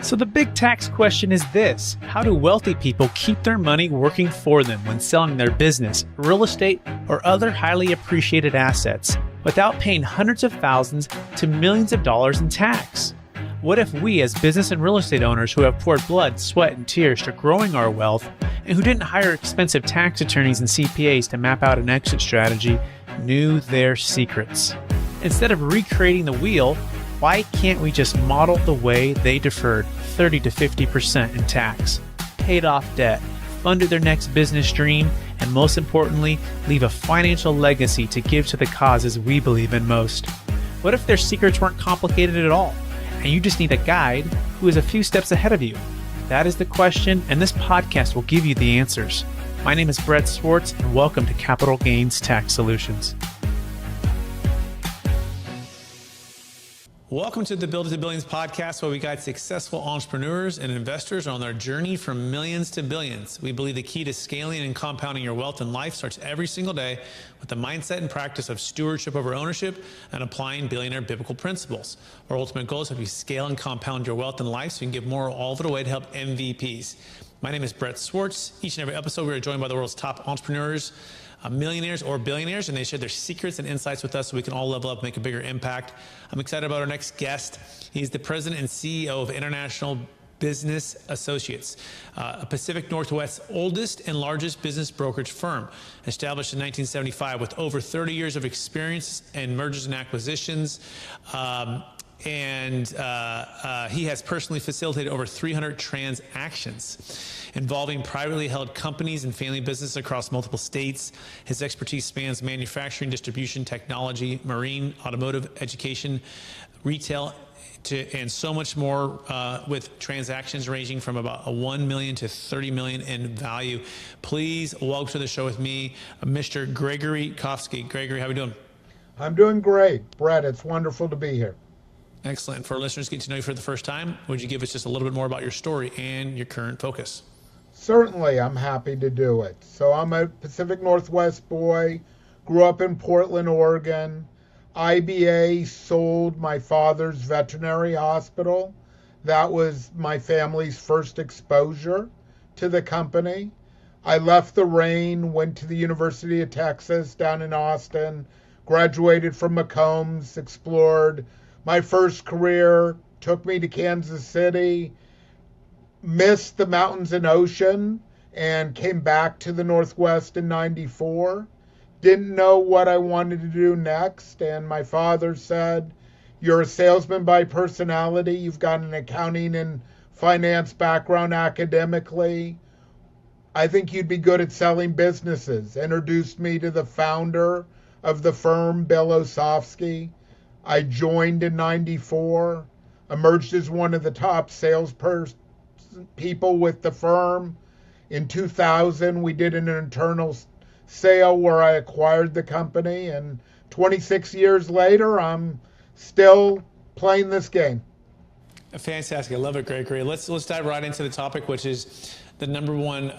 So the big tax question is this: how do wealthy people keep their money working for them when selling their business, real estate, or other highly appreciated assets without paying hundreds of thousands to millions of dollars in tax? What if we, as business and real estate owners who have poured blood, sweat, and tears to growing our wealth, and who didn't hire expensive tax attorneys and CPAs to map out an exit strategy, knew their secrets? Instead of recreating the wheel, why can't we just model the way they deferred 30 to 50% in tax, paid off debt, funded their next business dream, and most importantly, leave a financial legacy to give to the causes we believe in most? What if their secrets weren't complicated at all, and you just need a guide who is a few steps ahead of you? That is the question, and this podcast will give you the answers. My name is Brett Swarts, and welcome to Capital Gains Tax Solutions. Welcome to the Build to Billions podcast, where we guide successful entrepreneurs and investors on their journey from millions to billions. We believe the key to scaling and compounding your wealth in life starts every single day with the mindset and practice of stewardship over ownership and applying billionaire biblical principles. Our ultimate goal is to help you scale and compound your wealth in life so you can give more all of it away to help MVPs. My name is Brett Swarts. Each and every episode, we are joined by the world's top entrepreneurs, millionaires or billionaires, and they share their secrets and insights with us so we can all level up and make a bigger impact. I'm excited about our next guest. He's the president and CEO of International Business Associates, a Pacific Northwest's oldest and largest business brokerage firm, established in 1975 with over 30 years of experience in mergers and acquisitions. He has personally facilitated over 300 transactions involving privately held companies and family businesses across multiple states. His expertise spans manufacturing, distribution, technology, marine, automotive, education, retail, and so much more, with transactions ranging from about $1 million to $30 million in value. Please welcome to the show with me, Mr. Gregory Kovsky. Gregory, how are we doing? I'm doing great. Brett, it's wonderful to be here. Excellent. For our listeners getting to know you for the first time, would you give us just a little bit more about your story and your current focus? Certainly, I'm happy to do it. So I'm a Pacific Northwest boy, grew up in Portland, Oregon. IBA sold my father's veterinary hospital. That was my family's first exposure to the company. I left the rain, went to the University of Texas down in Austin, graduated from McCombs, explored my first career, took me to Kansas City, missed the mountains and ocean, and came back to the Northwest in '94. Didn't know what I wanted to do next, and my father said, "You're a salesman by personality. You've got an accounting and finance background academically. I think you'd be good at selling businesses." Introduced me to the founder of the firm, Bill Osofsky. I joined in '94, emerged as one of the top people with the firm. In 2000, we did an internal sale where I acquired the company, and 26 years later, I'm still playing this game. Fantastic. I love it, Gregory. Let's dive right into the topic, which is the number one,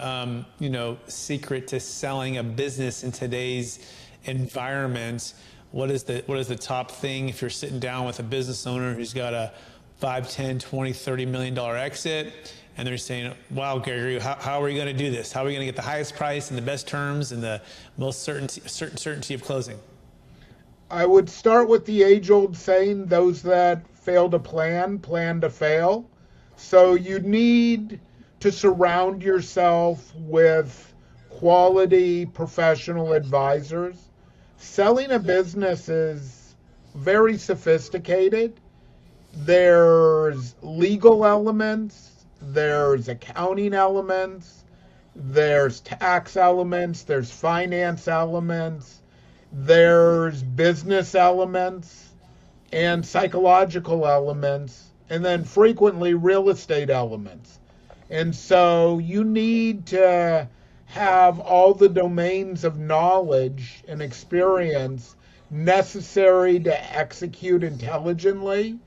secret to selling a business in today's environment. What is the top thing if you're sitting down with a business owner who's got a 5, 10, 20, $30 million exit, and they're saying, "Wow, Gregory, how are we going to do this? How are we going to get the highest price and the best terms and the most certainty of closing?" I would start with the age-old saying, those that fail to plan to fail. So you need to surround yourself with quality professional advisors. Selling a business is very sophisticated. There's legal elements, there's accounting elements, there's tax elements, there's finance elements, there's business elements, and psychological elements, and then frequently real estate elements. And so you need to have all the domains of knowledge and experience necessary to execute intelligently.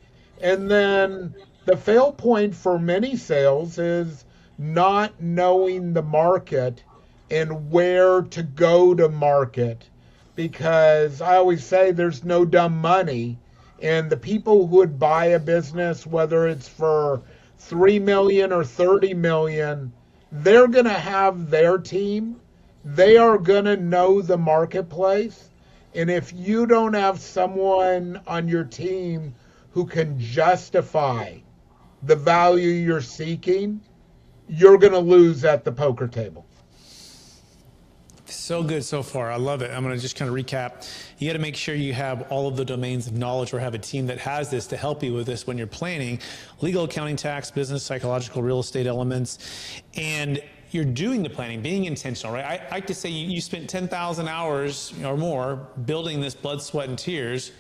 And then the fail point for many sales is not knowing the market and where to go to market, because I always say there's no dumb money, and the people who would buy a business, whether it's for 3 million or 30 million, they're going to have their team. They are going to know the marketplace. And if you don't have someone on your team who can justify the value you're seeking, you're going to lose at the poker table. So good so far. I love it. I'm going to just kind of recap. You got to make sure you have all of the domains of knowledge or have a team that has this to help you with this when you're planning legal, accounting, tax, business, psychological, real estate elements. And you're doing the planning, being intentional, right? I like to say you spent 10,000 hours or more building this blood, sweat, and tears.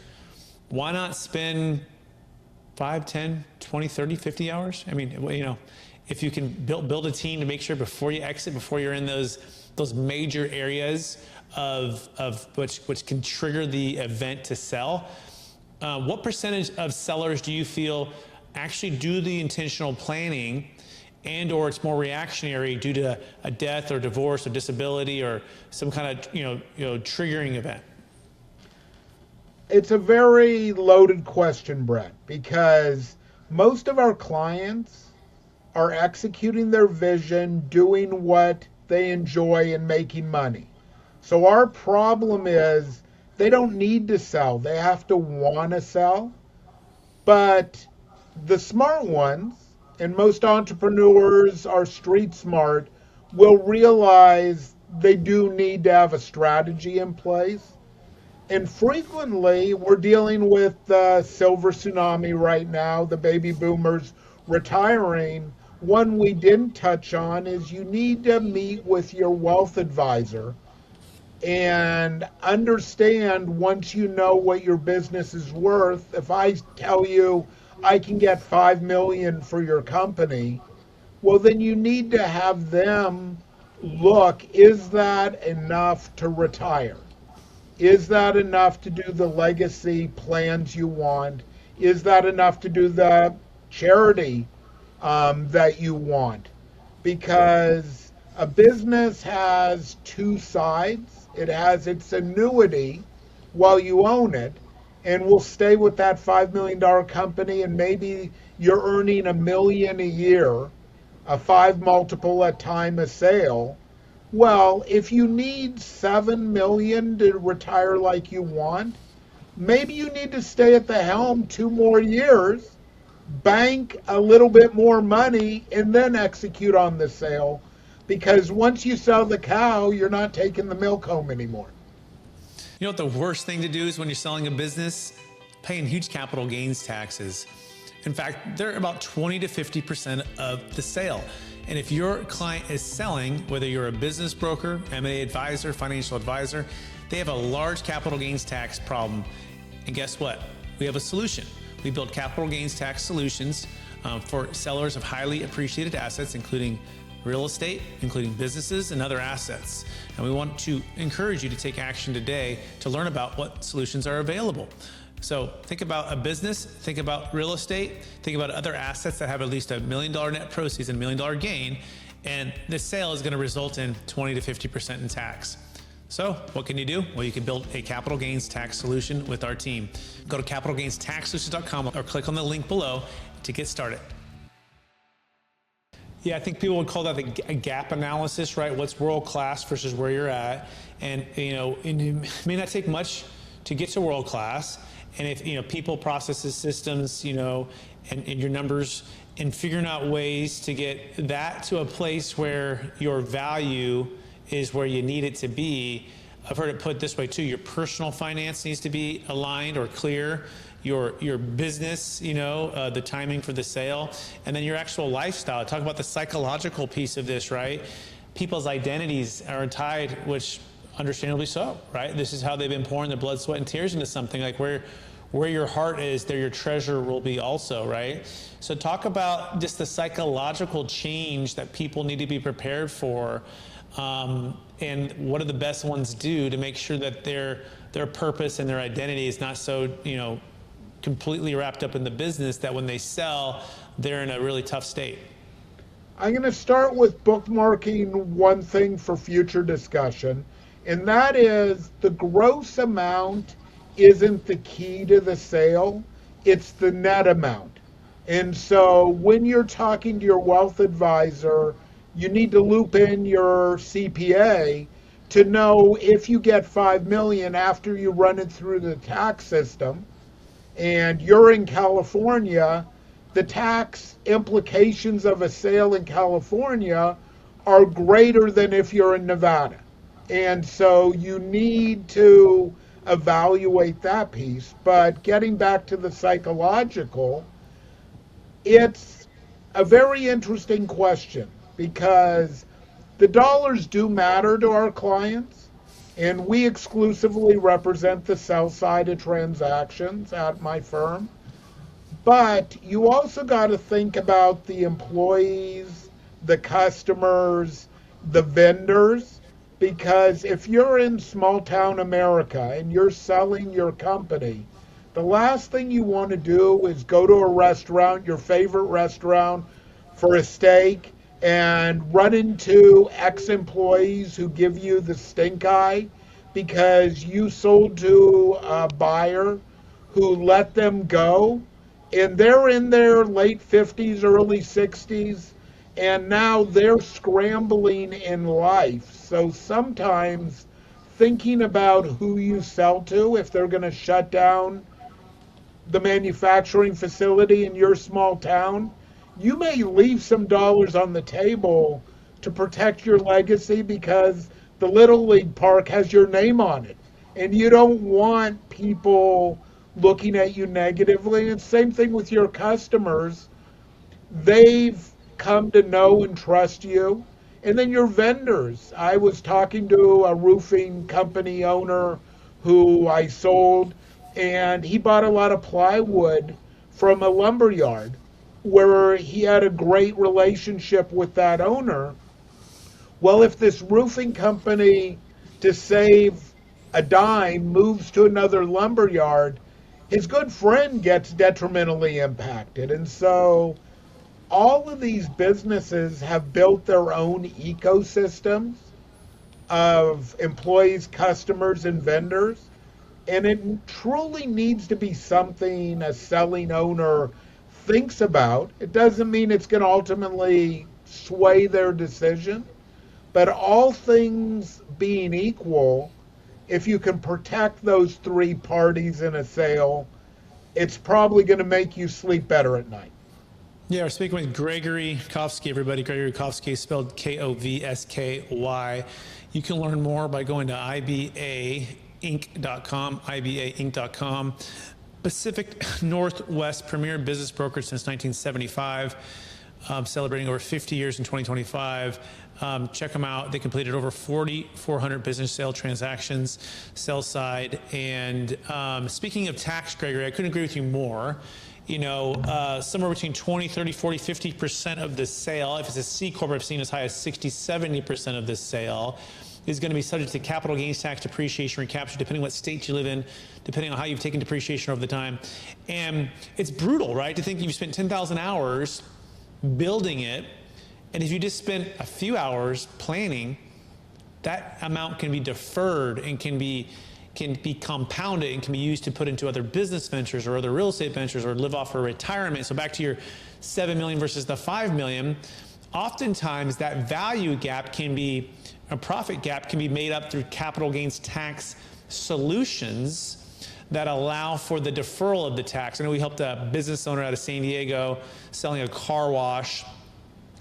Why not spend 5, 10, 20, 30, 50 hours? I mean, you know, if you can build a team to make sure before you exit, before you're in those major areas of which can trigger the event to sell. What percentage of sellers do you feel actually do the intentional planning, and or it's more reactionary due to a death or divorce or disability or some kind of triggering event? It's a very loaded question, Brett, because most of our clients are executing their vision, doing what they enjoy, and making money. So our problem is they don't need to sell. They have to want to sell. But the smart ones, and most entrepreneurs are street smart, will realize they do need to have a strategy in place. And frequently, we're dealing with the silver tsunami right now, the baby boomers retiring. One we didn't touch on is you need to meet with your wealth advisor and understand, once you know what your business is worth. If I tell you I can get 5 million for your company, well, then you need to have them look, is that enough to retire? Is that enough to do the legacy plans you want? Is that enough to do the charity that you want? Because a business has two sides. It has its annuity while you own it, and will stay with that $5 million company, and maybe you're earning $1 million a year, a 5 multiple at time of sale. Well, if you need 7 million to retire like you want, maybe you need to stay at the helm 2 more years, bank a little bit more money, and then execute on the sale. Because once you sell the cow, you're not taking the milk home anymore. You know what the worst thing to do is when you're selling a business? Paying huge capital gains taxes. In fact, they're about 20 to 50% of the sale. And if your client is selling, whether you're a business broker, M&A advisor, financial advisor, they have a large capital gains tax problem. And guess what? We have a solution. We build capital gains tax solutions for sellers of highly appreciated assets, including real estate, including businesses and other assets. And we want to encourage you to take action today to learn about what solutions are available. So think about a business, think about real estate, think about other assets that have at least $1 million net proceeds and $1 million gain, and the sale is going to result in 20 to 50% in tax. So what can you do? Well, you can build a capital gains tax solution with our team. Go to capitalgainstaxsolutions.com or click on the link below to get started. Yeah, I think people would call that a gap analysis, right? What's world-class versus where you're at. And, it may not take much to get to world-class. And if, people, processes, systems, and your numbers, and figuring out ways to get that to a place where your value is where you need it to be. I've heard it put this way too: your personal finance needs to be aligned or clear, your business, the timing for the sale, and then your actual lifestyle. Talk about the psychological piece of this, right? People's identities are tied, which understandably so, right? This is how they've been pouring their blood, sweat, and tears into something. Like where your heart is, there your treasure will be also, right? So talk about just the psychological change that people need to be prepared for, and what do the best ones do to make sure that their purpose and their identity is not so, completely wrapped up in the business that when they sell, they're in a really tough state. I'm going to start with bookmarking one thing for future discussion, and that is the gross amount isn't the key to the sale, it's the net amount. And so when you're talking to your wealth advisor, you need to loop in your CPA to know if you get 5 million after you run it through the tax system and you're in California, the tax implications of a sale in California are greater than if you're in Nevada. And so you need to evaluate that piece. But getting back to the psychological, it's a very interesting question because the dollars do matter to our clients, and we exclusively represent the sell side of transactions at my firm. But you also got to think about the employees, the customers, the vendors, because if you're in small town America and you're selling your company, the last thing you want to do is go to a restaurant, your favorite restaurant, for a steak and run into ex-employees who give you the stink eye because you sold to a buyer who let them go and they're in their late 50s, early 60s, and now they're scrambling in life. So sometimes thinking about who you sell to, if they're going to shut down the manufacturing facility in your small town, you may leave some dollars on the table to protect your legacy because the Little League park has your name on it. And you don't want people looking at you negatively. And same thing with your customers. They've come to know and trust you. And then your vendors. I was talking to a roofing company owner who I sold, and he bought a lot of plywood from a lumber yard where he had a great relationship with that owner. Well, if this roofing company, to save a dime, moves to another lumber yard, his good friend gets detrimentally impacted. And so all of these businesses have built their own ecosystems of employees, customers, and vendors. And it truly needs to be something a selling owner thinks about. It doesn't mean it's going to ultimately sway their decision, but all things being equal, if you can protect those three parties in a sale, it's probably going to make you sleep better at night. Yeah, we're speaking with Gregory Kovsky, everybody. Gregory Kovsky, spelled Kovsky. You can learn more by going to IBAinc.com, IBAinc.com. Pacific Northwest premier business broker since 1975, celebrating over 50 years in 2025. Check them out. They completed over 4,400 business sale transactions, sell side. And speaking of tax, Gregory, I couldn't agree with you more. You know, somewhere between 20, 30, 40, 50% of the sale, if it's a C Corp, I've seen as high as 60, 70% of this sale is going to be subject to capital gains tax depreciation recapture, depending on what state you live in, depending on how you've taken depreciation over the time. And it's brutal, right? To think you've spent 10,000 hours building it, and if you just spent a few hours planning, that amount can be deferred and can be compounded and can be used to put into other business ventures or other real estate ventures or live off for retirement. So back to your 7 million versus the 5 million, oftentimes that value gap can be, a profit gap can be made up through capital gains tax solutions that allow for the deferral of the tax. I know we helped a business owner out of San Diego selling a car wash,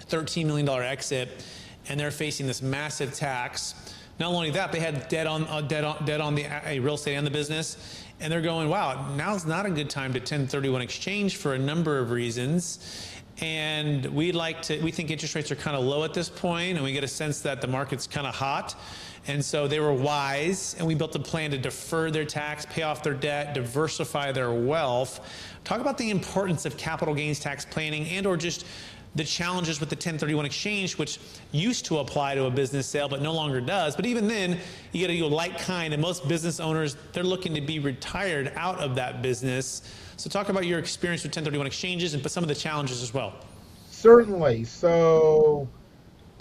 $13 million exit, and they're facing this massive tax. Not only that, they had debt on the real estate and the business, and they're going, wow, now's not a good time to 1031 exchange for a number of reasons. And we think interest rates are kind of low at this point, and we get a sense that the market's kind of hot. And so they were wise, and we built a plan to defer their tax, pay off their debt, diversify their wealth. Talk about the importance of capital gains tax planning and or just the challenges with the 1031 exchange, which used to apply to a business sale, but no longer does. But even then, you got to go like kind, and most business owners, they're looking to be retired out of that business. So talk about your experience with 1031 exchanges and some of the challenges as well. Certainly. So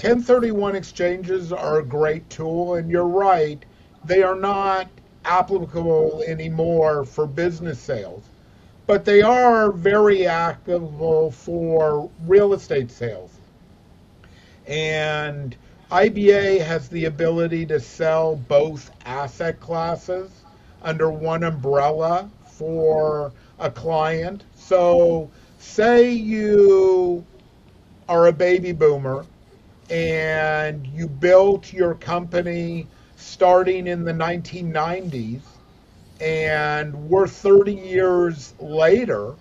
1031 exchanges are a great tool, and you're right, they are not applicable anymore for business sales. but they are very active for real estate sales. And IBA has the ability to sell both asset classes under one umbrella for a client. So, say you are a baby boomer and you built your company starting in the 1990s and we're 30 years later,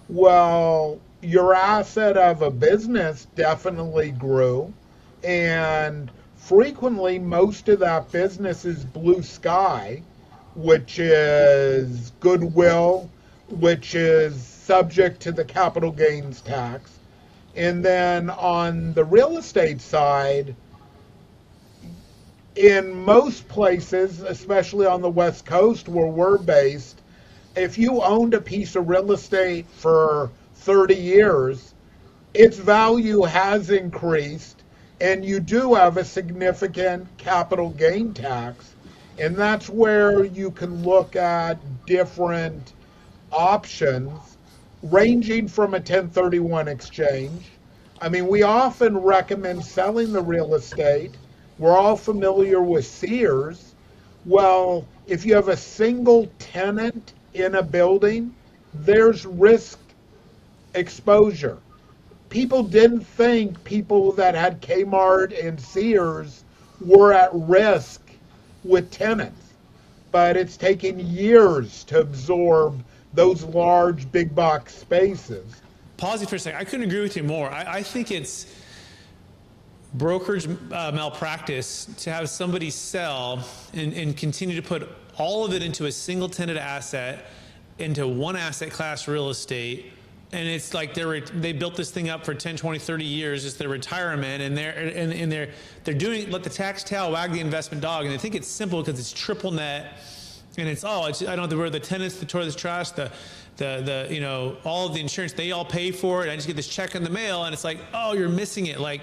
well, your asset of a business definitely grew, and frequently most of that business is blue sky, which is goodwill, which is subject to the capital gains tax. And then on the real estate side, in most places, especially on the West Coast where we're based, if you owned a piece of real estate for 30 years, its value has increased, and you do have a significant capital gain tax. And that's where you can look at different options, ranging from a 1031 exchange. I mean, we often recommend selling the real estate. We're all familiar with Sears. Well, if you have a single tenant in a building, there's risk exposure. People didn't think people that had Kmart and Sears were at risk with tenants, but it's taken years to absorb those large big box spaces. Pause you for a second. I couldn't agree with you more. I think it's brokerage malpractice to have somebody sell and continue to put all of it into a single tenant asset, into one asset class real estate. And it's like they built this thing up for 10, 20, 30 years. It's their retirement, and they're doing, let the tax tail wag the investment dog. And they think it's simple because it's triple net, and I don't have to worry the tenants, the toilet trash, the all of the insurance, they all pay for it. I just get this check in the mail, and it's like, oh, you're missing it. Like,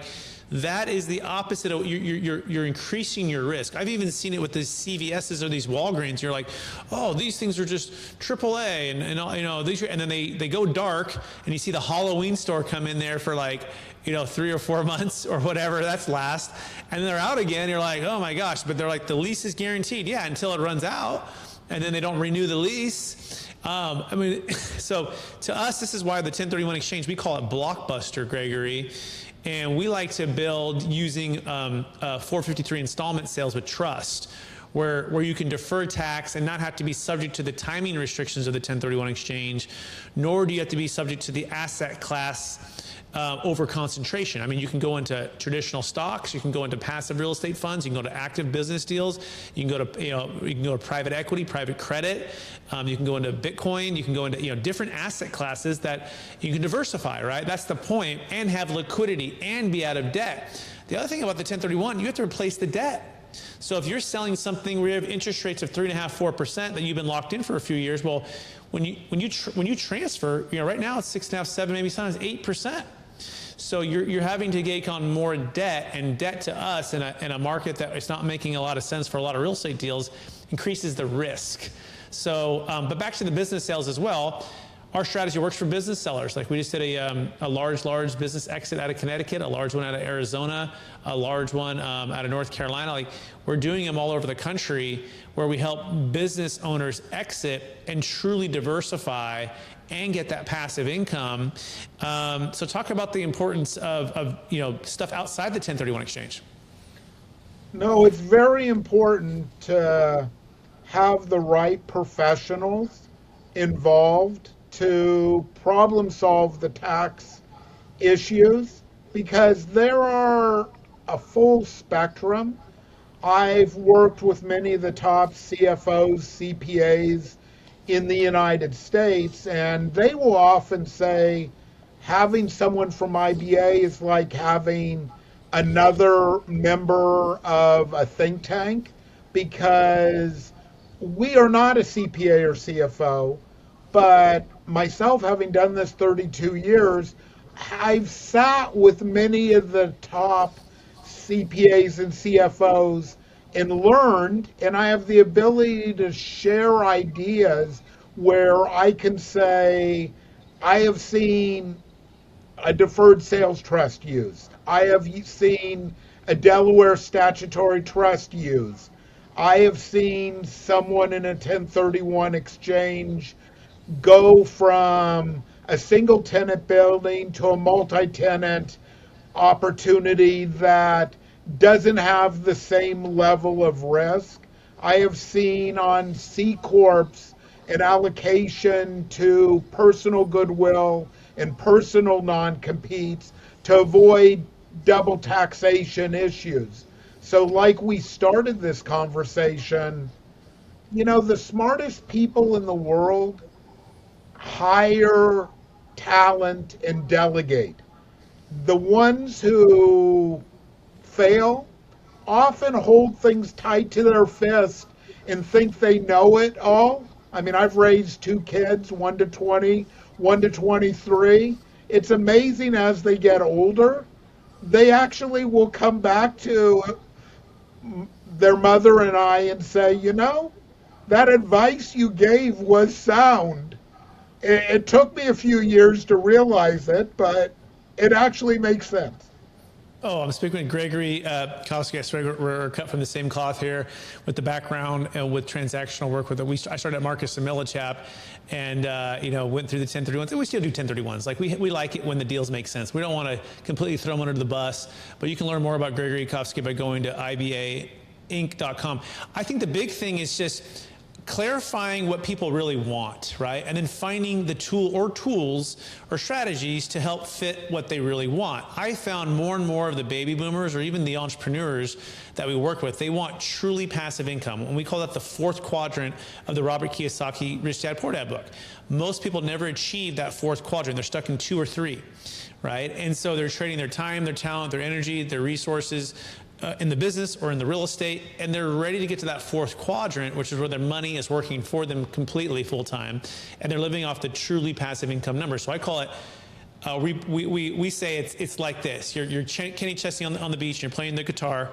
that is the opposite of, you're increasing your risk. I've even seen it with these CVS's or these Walgreens. You're like, oh, these things are just AAA, and these, and then they go dark, and you see the Halloween store come in there for like 3 or 4 months or whatever that's last, and they're out again. You're like, oh my gosh, but they're like, the lease is guaranteed, yeah, until it runs out, and then they don't renew the lease. So to us, this is why the 1031 exchange, we call it blockbuster, Gregory. And we like to build using 453 installment sales with trust, where you can defer tax and not have to be subject to the timing restrictions of the 1031 exchange, nor do you have to be subject to the asset class over concentration. I mean, you can go into traditional stocks, you can go into passive real estate funds, you can go to active business deals, you can go to you can go to private equity, private credit, you can go into Bitcoin, you can go into different asset classes that you can diversify, right? That's the point, and have liquidity and be out of debt. The other thing about the 1031, you have to replace the debt. So if you're selling something where you have interest rates of 3.5%, 4% that you've been locked in for a few years, well, when you transfer, right now it's 6.5%, 7%, maybe sometimes 8%. So you're having to take on more debt, and debt to us in a market that it's not making a lot of sense for a lot of real estate deals increases the risk. So, but back to the business sales as well. Our strategy works for business sellers. Like, we just did a large business exit out of Connecticut, a large one out of Arizona, a large one out of North Carolina. Like, we're doing them all over the country, where we help business owners exit and truly diversify and get that passive income. So talk about the importance of stuff outside the 1031 exchange. No, it's very important to have the right professionals involved to problem solve the tax issues, because there are a full spectrum. I've worked with many of the top CFOs, CPAs in the United States, and they will often say having someone from IBA is like having another member of a think tank, because we are not a CPA or CFO, but myself, having done this 32 years, I've sat with many of the top CPAs and CFOs and learned, and I have the ability to share ideas where I can say, I have seen a deferred sales trust used. I have seen a Delaware statutory trust used. I have seen someone in a 1031 exchange go from a single tenant building to a multi-tenant opportunity that doesn't have the same level of risk. I have seen on C Corps an allocation to personal goodwill and personal non-competes to avoid double taxation issues. So, like we started this conversation, the smartest people in the world hire talent and delegate. The ones who fail often hold things tight to their fist and think they know it all. I mean, I've raised two kids, one to 20, one to 23. It's amazing as they get older, they actually will come back to their mother and I and say, that advice you gave was sound. It took me a few years to realize it, but it actually makes sense. Oh, I'm speaking with Gregory Kovsky. I swear we're cut from the same cloth here with the background with transactional work. I started at Marcus and Millichap and, went through the 1031s. And we still do 1031s. Like we like it when the deals make sense. We don't want to completely throw them under the bus, but you can learn more about Gregory Kovsky by going to ibainc.com. I think the big thing is just clarifying what people really want, right? And then finding the tools or strategies to help fit what they really want. I found more and more of the baby boomers or even the entrepreneurs that we work with, they want truly passive income. And we call that the fourth quadrant of the Robert Kiyosaki Rich Dad Poor Dad book. Most people never achieve that fourth quadrant. They're stuck in 2 or 3, right? And so they're trading their time, their talent, their energy, their resources in the business or in the real estate, and they're ready to get to that fourth quadrant, which is where their money is working for them completely full time, and they're living off the truly passive income number. So I call it, we say it's like this. You're Kenny Chesney on the beach, and you're playing the guitar,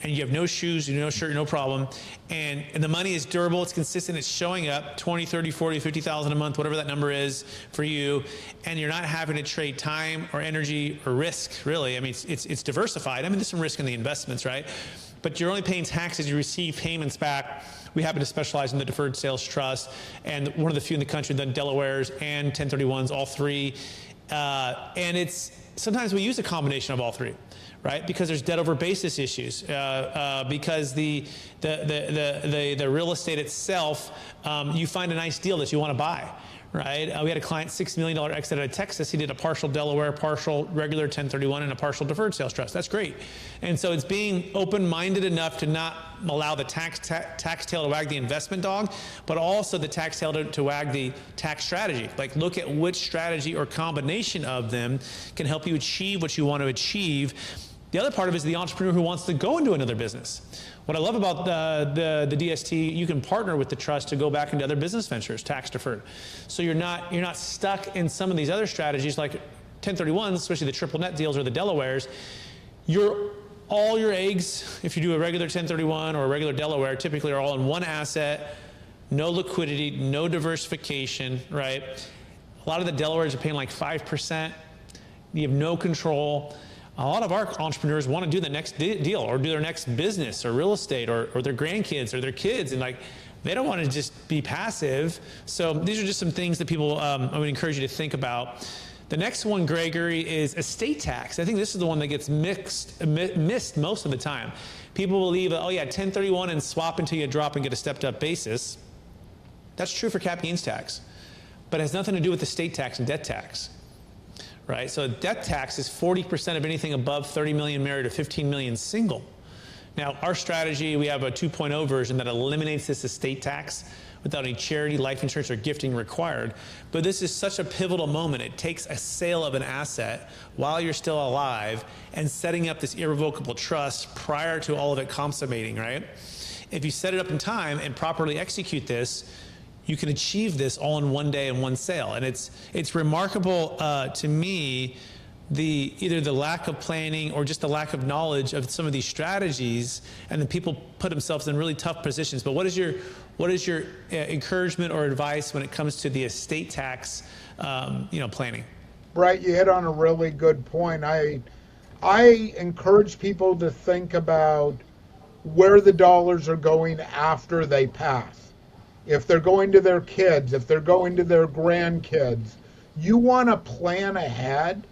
and you have no shoes, no shirt, no problem, and the money is durable, it's consistent, it's showing up 20, 30, 40, 50,000 a month, whatever that number is for you, and you're not having to trade time or energy or risk, really. I mean, it's diversified. I mean, there's some risk in the investments, right? But you're only paying taxes, you receive payments back. We happen to specialize in the Deferred Sales Trust, and one of the few in the country that Delaware's and 1031s, all 3. And sometimes we use a combination of all 3. Right, because there's debt over basis issues, because the real estate itself, you find a nice deal that you want to buy, right? We had a client, $6 million exit out of Texas. He did a partial Delaware, partial regular 1031, and a partial deferred sales trust. That's great. And so it's being open-minded enough to not allow the tax tail to wag the investment dog, but also the tax tail to wag the tax strategy. Like, look at which strategy or combination of them can help you achieve what you want to achieve. The other part of it is the entrepreneur who wants to go into another business. What I love about the DST, you can partner with the trust to go back into other business ventures, tax deferred. So you're not stuck in some of these other strategies like 1031s, especially the triple net deals or the Delawares. All your eggs, if you do a regular 1031 or a regular Delaware, typically are all in one asset, no liquidity, no diversification, right? A lot of the Delawares are paying like 5%. You have no control. A lot of our entrepreneurs want to do the next deal or do their next business or real estate or their grandkids or their kids, and they don't want to just be passive. So these are just some things that people, I would encourage you to think about. The next one, Gregory, is estate tax. I think this is the one that gets missed most of the time. People believe, 1031 and swap until you drop and get a stepped up basis. That's true for cap gains tax, but it has nothing to do with estate tax and debt tax. Right? So debt tax is 40% of anything above 30 million married or 15 million single. Now, our strategy, we have a 2.0 version that eliminates this estate tax without any charity, life insurance, or gifting required. But this is such a pivotal moment. It takes a sale of an asset while you're still alive and setting up this irrevocable trust prior to all of it consummating, right? If you set it up in time and properly execute this, you can achieve this all in one day and one sale. And it's remarkable to me, either the lack of planning or just the lack of knowledge of some of these strategies, and then people put themselves in really tough positions. But what is what is your encouragement or advice when it comes to the estate tax, planning? Brett, you hit on a really good point. I encourage people to think about where the dollars are going after they pass. If they're going to their kids, if they're going to their grandkids, you want to plan ahead,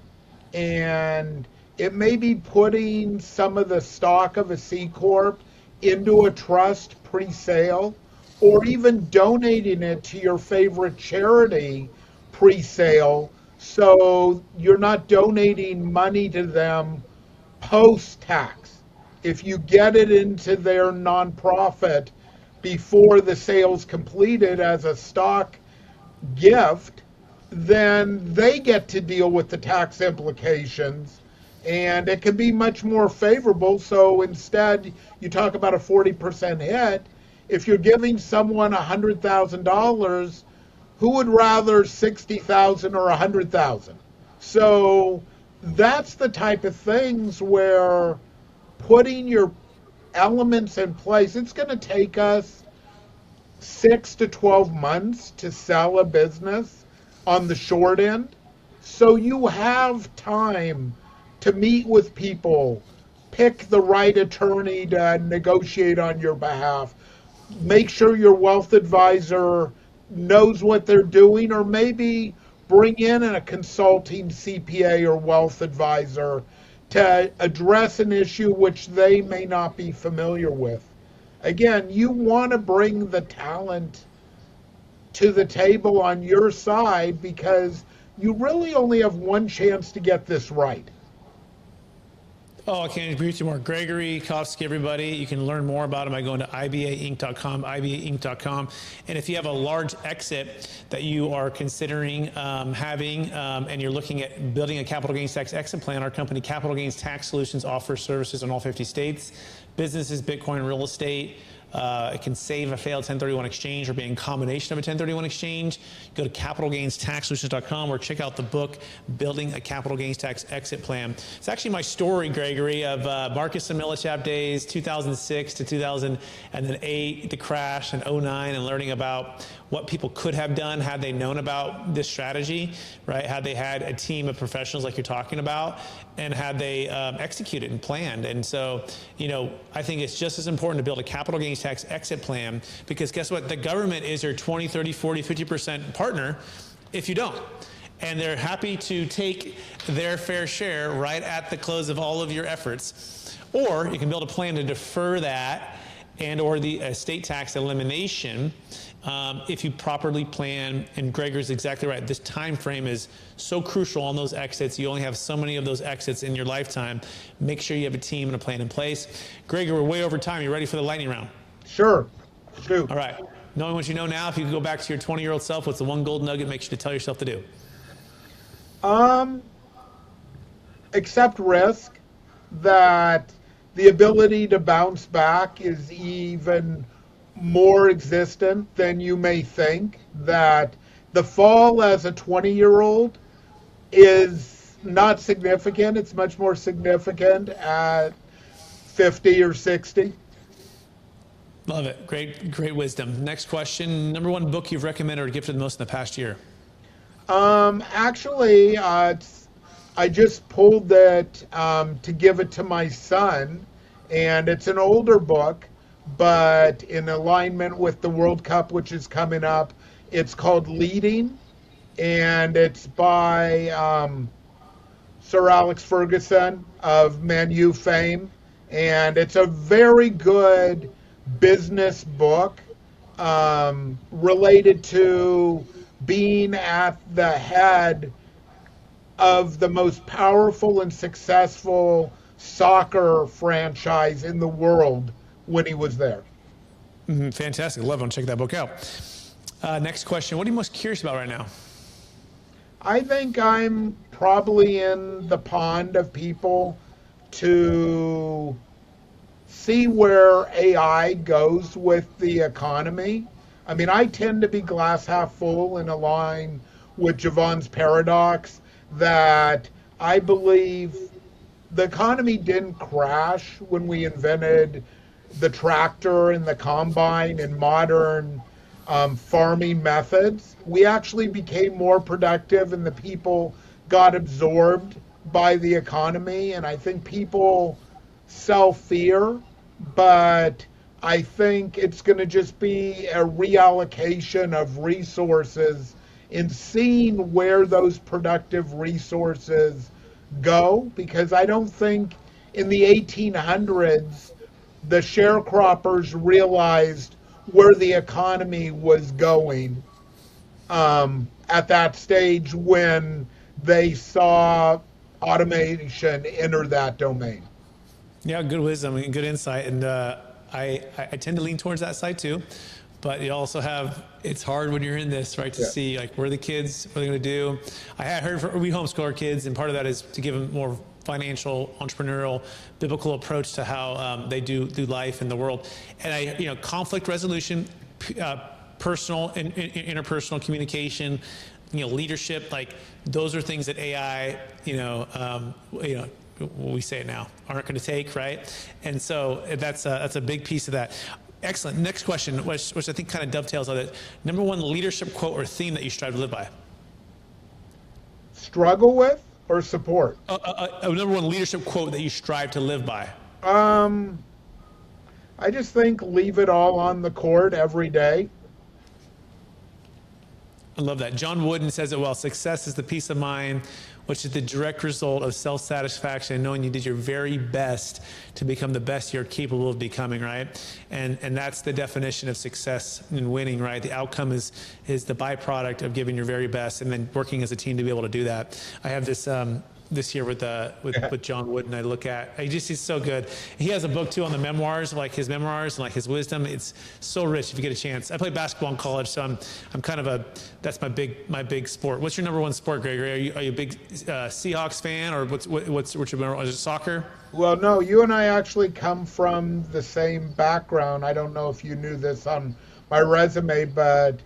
and it may be putting some of the stock of a C Corp into a trust pre-sale, or even donating it to your favorite charity pre-sale, so you're not donating money to them post-tax. If you get it into their nonprofit before the sale's completed as a stock gift, then they get to deal with the tax implications, and it can be much more favorable. So instead, you talk about a 40% hit. If you're giving someone $100,000, who would rather 60,000 or 100,000? So that's the type of things where putting your elements in place, it's going to take us 6 to 12 months to sell a business on the short end. So you have time to meet with people, pick the right attorney to negotiate on your behalf, make sure your wealth advisor knows what they're doing, or maybe bring in a consulting CPA or wealth advisor to address an issue which they may not be familiar with. Again, you want to bring the talent to the table on your side, because you really only have one chance to get this right. Oh, I can't agree with you more. Gregory Kovsky, everybody. You can learn more about him by going to ibainc.com, ibainc.com. And if you have a large exit that you are considering having, and you're looking at building a capital gains tax exit plan, our company, Capital Gains Tax Solutions, offers services in all 50 states. Businesses, Bitcoin, real estate. It can save a failed 1031 exchange or be in combination of a 1031 exchange. Go to capitalgainstaxsolutions.com or check out the book, Building a Capital Gains Tax Exit Plan. It's actually my story, Gregory, of Marcus and Millichap days, 2006 to 2008, the crash in '09, and learning about what people could have done had they known about this strategy, right? Had they had a team of professionals like you're talking about, and had they executed and planned. And so, I think it's just as important to build a capital gains tax exit plan, because guess what? The government is your 20, 30, 40, 50% partner if you don't. And they're happy to take their fair share right at the close of all of your efforts. Or you can build a plan to defer that and or the estate tax elimination if you properly plan. And Gregor's exactly right. This time frame is so crucial on those exits. You only have so many of those exits in your lifetime. Make sure you have a team and a plan in place. Gregor, we're way over time. You ready for the lightning round? Sure. Shoot. All right. Knowing what you know now, if you could go back to your 20-year-old self, what's the one gold nugget makes you to tell yourself to do? Accept risk, that the ability to bounce back is even more existent than you may think, that the fall as a 20-year-old is not significant. It's much more significant at 50 or 60. Love it. Great wisdom. Next question. Number one book you've recommended or gifted the most in the past year? Actually, I just pulled that to give it to my son, and it's an older book, but in alignment with the World Cup, which is coming up. It's called Leading, and it's by Sir Alex Ferguson of Man U fame, and it's a very good business book related to being at the head of the most powerful and successful soccer franchise in the world when he was there. Fantastic. Love it. Check that book out. Next question. What are you most curious about right now? I think I'm probably in the pond of people to see where AI goes with the economy. I mean, I tend to be glass half full and align with Javon's paradox that I believe the economy didn't crash when we invented the tractor and the combine and modern farming methods, we actually became more productive and the people got absorbed by the economy. And I think people sell fear, but I think it's going to just be a reallocation of resources in seeing where those productive resources go, because I don't think in the 1800s the sharecroppers realized where the economy was going at that stage when they saw automation enter that domain. Yeah, good wisdom and good insight. And I tend to lean towards that side too. But you also have, it's hard when you're in this, right, to see like where the kids, what are they going to do. I had heard we homeschool our kids, and part of that is to give them more financial, entrepreneurial, biblical approach to how they do life in the world. And conflict resolution, personal and interpersonal communication, leadership, like those are things that AI, we say it now, aren't going to take, right? And so that's a big piece of that. Excellent. Next question, which I think kind of dovetails on it. Number one leadership quote or theme that you strive to live by? Struggle with or support? Number one leadership quote that you strive to live by? I just think leave it all on the court every day. I love that. John Wooden says it well. Success is the peace of mind, which is the direct result of self-satisfaction and knowing you did your very best to become the best you're capable of becoming, right? And that's the definition of success and winning, right? The outcome is the byproduct of giving your very best and then working as a team to be able to do that. I have this year with John Wooden I look at. He's so good. He has a book too on the memoirs, like his memoirs and like his wisdom. It's so rich if you get a chance. I played basketball in college, so I'm kind of that's my big sport. What's your number one sport, Gregory? Are you a big Seahawks fan, or what's your number? Is it soccer? Well, no, you and I actually come from the same background. I don't know if you knew this on my resume, but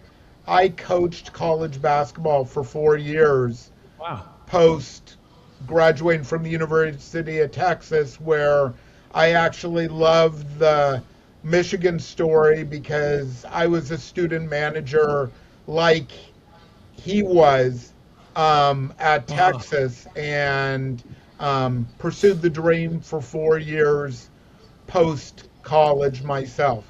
I coached college basketball for 4 years. Wow. Post graduating from the University of Texas, where I actually loved the Michigan story because I was a student manager like he was at Texas, and pursued the dream for 4 years post college myself.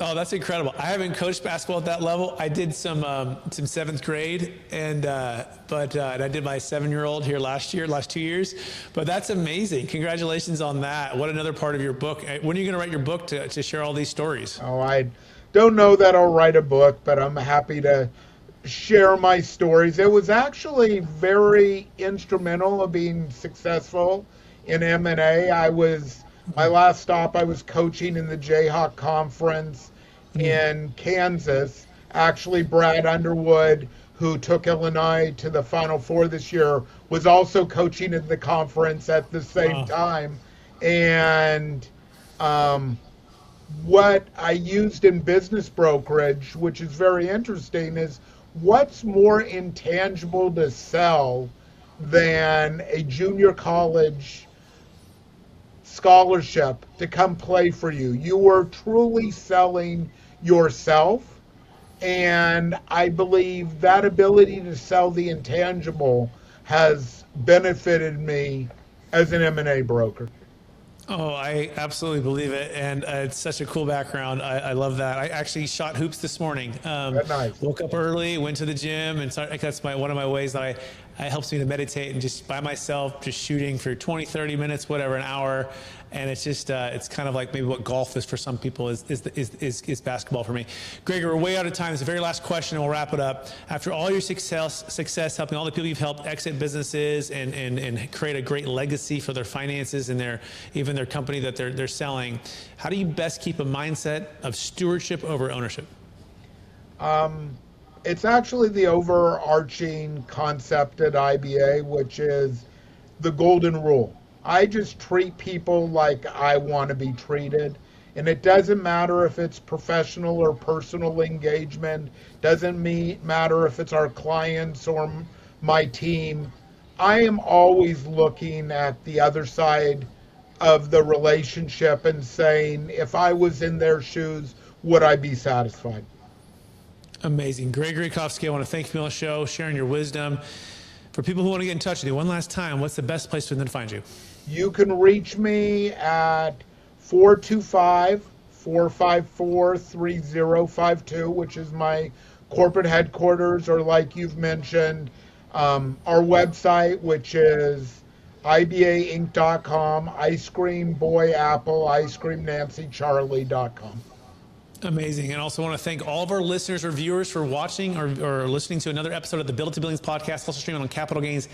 Oh, that's incredible. I haven't coached basketball at that level. I did some 7th grade, and I did my 7-year-old here last 2 years. But that's amazing. Congratulations on that. What another part of your book. When are you going to write your book to share all these stories? Oh, I don't know that I'll write a book, but I'm happy to share my stories. It was actually very instrumental of being successful in M&A. My last stop, I was coaching in the Jayhawk Conference in Kansas. Actually, Brad Underwood, who took Illinois to the Final Four this year, was also coaching in the conference at the same time. And what I used in business brokerage, which is very interesting, is what's more intangible to sell than a junior college scholarship to come play for you? You are truly selling yourself, and I believe that ability to sell the intangible has benefited me as an M&A broker. Oh, I absolutely believe it, and it's such a cool background. I love that. I actually shot hoops this morning. Nice. Woke up early, went to the gym, and that's one of my ways that it helps me to meditate and just by myself, just shooting for 20, 30 minutes, whatever, an hour. And it's just, it's kind of like maybe what golf is for some people is basketball for me. Greg, we're way out of time. It's the very last question and we'll wrap it up. After all your success helping all the people you've helped exit businesses and create a great legacy for their finances and even their company that they're selling, how do you best keep a mindset of stewardship over ownership? It's actually the overarching concept at IBA, which is the golden rule. I just treat people like I want to be treated. And it doesn't matter if it's professional or personal engagement, doesn't matter if it's our clients or my team. I am always looking at the other side of the relationship and saying, if I was in their shoes, would I be satisfied? Amazing. Gregory Kovsky, I want to thank you for being on the show, sharing your wisdom. For people who want to get in touch with you, one last time, what's the best place for them to find you? You can reach me at 425-454-3052, which is my corporate headquarters, or like you've mentioned, our website, which is ibainc.com, ice cream boy apple, ice cream Nancy Charlie.com. Amazing. And also want to thank all of our listeners or viewers for watching or listening to another episode of the Build It to Billions podcast, also streaming on Capital Gains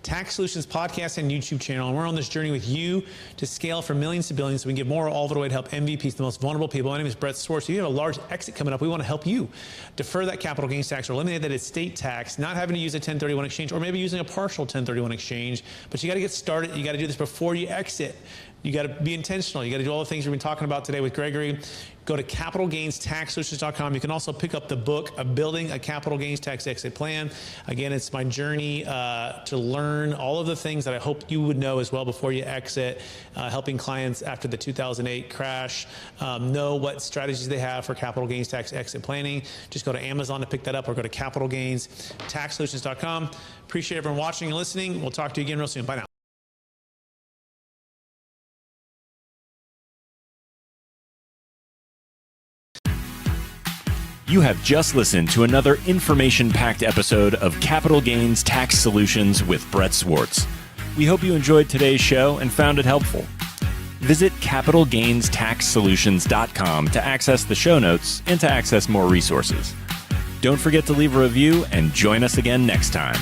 Tax Solutions podcast and YouTube channel. And we're on this journey with you to scale from millions to billions so we can give more all the way to help MVPs, the most vulnerable people. My name is Brett Swarts. If you have a large exit coming up, we want to help you defer that capital gains tax or eliminate that estate tax, not having to use a 1031 exchange or maybe using a partial 1031 exchange. But you got to get started. You got to do this before you exit. You got to be intentional. You got to do all the things we've been talking about today with Gregory. Go to capitalgainstaxsolutions.com. You can also pick up the book of Building a Capital Gains Tax Exit Plan. Again, it's my journey to learn all of the things that I hope you would know as well before you exit, helping clients after the 2008 crash know what strategies they have for capital gains tax exit planning. Just go to Amazon to pick that up or go to capitalgainstaxsolutions.com. Appreciate everyone watching and listening. We'll talk to you again real soon. Bye now. You have just listened to another information-packed episode of Capital Gains Tax Solutions with Brett Swarts. We hope you enjoyed today's show and found it helpful. Visit capitalgainstaxsolutions.com to access the show notes and to access more resources. Don't forget to leave a review and join us again next time.